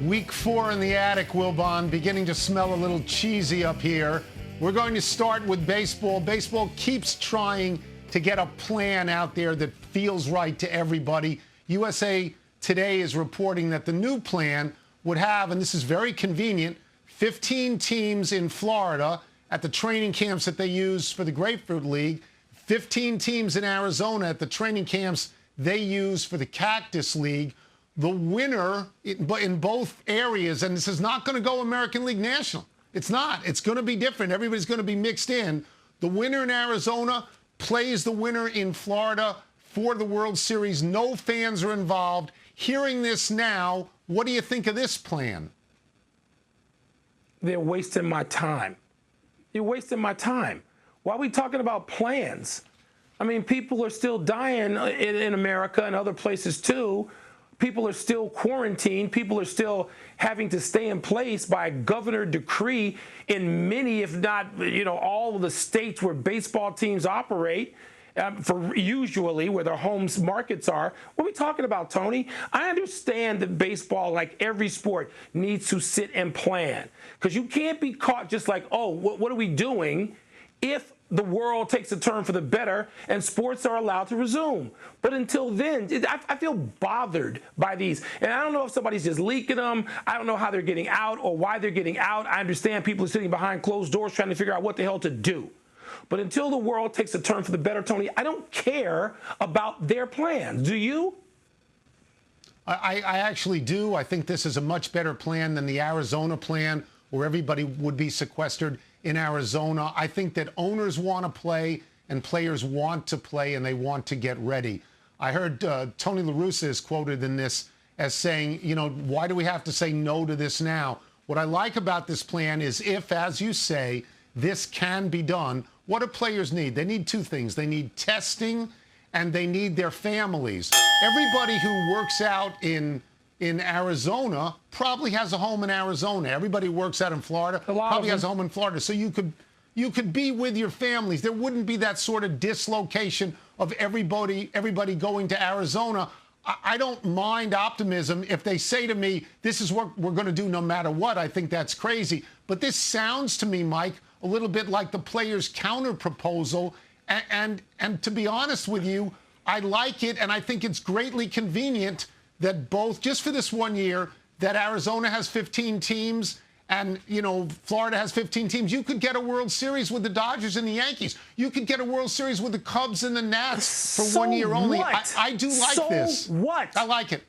Week 4 in the attic, Wilbon, beginning to smell a little cheesy up here. We're going to start with baseball. Baseball keeps trying to get a plan out there that feels right to everybody. USA Today is reporting that the new plan would have, and this is very convenient, 15 teams in Florida at the training camps that they use for the Grapefruit League, 15 teams in Arizona at the training camps they use for the Cactus League. The winner in both areas, and this is not going to go American League National. It's not. It's going to be different. Everybody's going to be mixed in. The winner in Arizona plays the winner in Florida for the World Series. No fans are involved. Hearing this now, what do you think of this plan? They're wasting my time. You're wasting my time. Why are we talking about plans? I mean, people are still dying in America and other places too. People are still quarantined. People are still having to stay in place by governor decree in many, if not, all of the states where baseball teams operate, for usually where their home markets are. What are we talking about, Tony? I understand that baseball, like every sport, needs to sit and plan, because you can't be caught just like, oh, what are we doing if the world takes a turn for the better and sports are allowed to resume. But until then, I feel bothered by these. And I don't know if somebody's just leaking them. I don't know how they're getting out or why they're getting out. I understand people are sitting behind closed doors trying to figure out what the hell to do. But until the world takes a turn for the better, Tony, I don't care about their plans. Do you? I actually do. I think this is a much better plan than the Arizona plan, where everybody would be sequestered in Arizona. I think that owners want to play and players want to play and they want to get ready. I heard Tony La Russa is quoted in this as saying, why do we have to say no to this now? What I like about this plan is if, as you say, this can be done, what do players need? They need two things. They need testing and they need their families. Everybody who works out in Arizona probably has a home in Arizona. Everybody who works out in Florida probably has a home in Florida. So you could be with your families. There wouldn't be that sort of dislocation of everybody going to Arizona. I don't mind optimism. If they say to me, this is what we're going to do no matter what, I think that's crazy. But this sounds to me, Mike, a little bit like the players' counter proposal. And to be honest with you, I like it, and I think it's greatly convenient that both, just for this 1 year, that Arizona has 15 teams and, Florida has 15 teams. You could get a World Series with the Dodgers and the Yankees. You could get a World Series with the Cubs and the Nats for 1 year only. I do like this. What? I like it.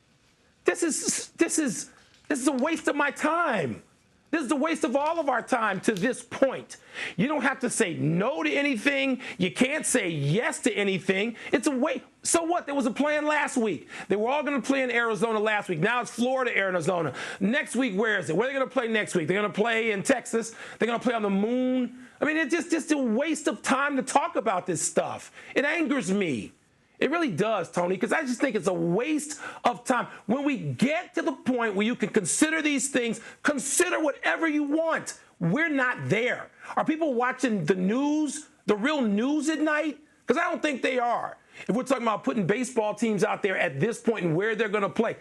This is a waste of my time. This is a waste of all of our time to this point. You don't have to say no to anything. You can't say yes to anything. It's a waste. So what? There was a plan last week. They were all going to play in Arizona last week. Now it's Florida, Arizona. Next week, where is it? Where are they going to play next week? They're going to play in Texas. They're going to play on the moon. I mean, it's just a waste of time to talk about this stuff. It angers me. It really does, Tony, because I just think it's a waste of time. When we get to the point where you can consider these things, consider whatever you want. We're not there. Are people watching the news, the real news at night? Because I don't think they are. If we're talking about putting baseball teams out there at this point and where they're going to play.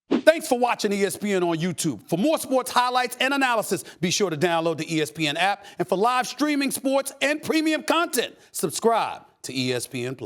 Thanks for watching ESPN on YouTube. For more sports highlights and analysis, be sure to download the ESPN app. And for live streaming sports and premium content, subscribe to ESPN+.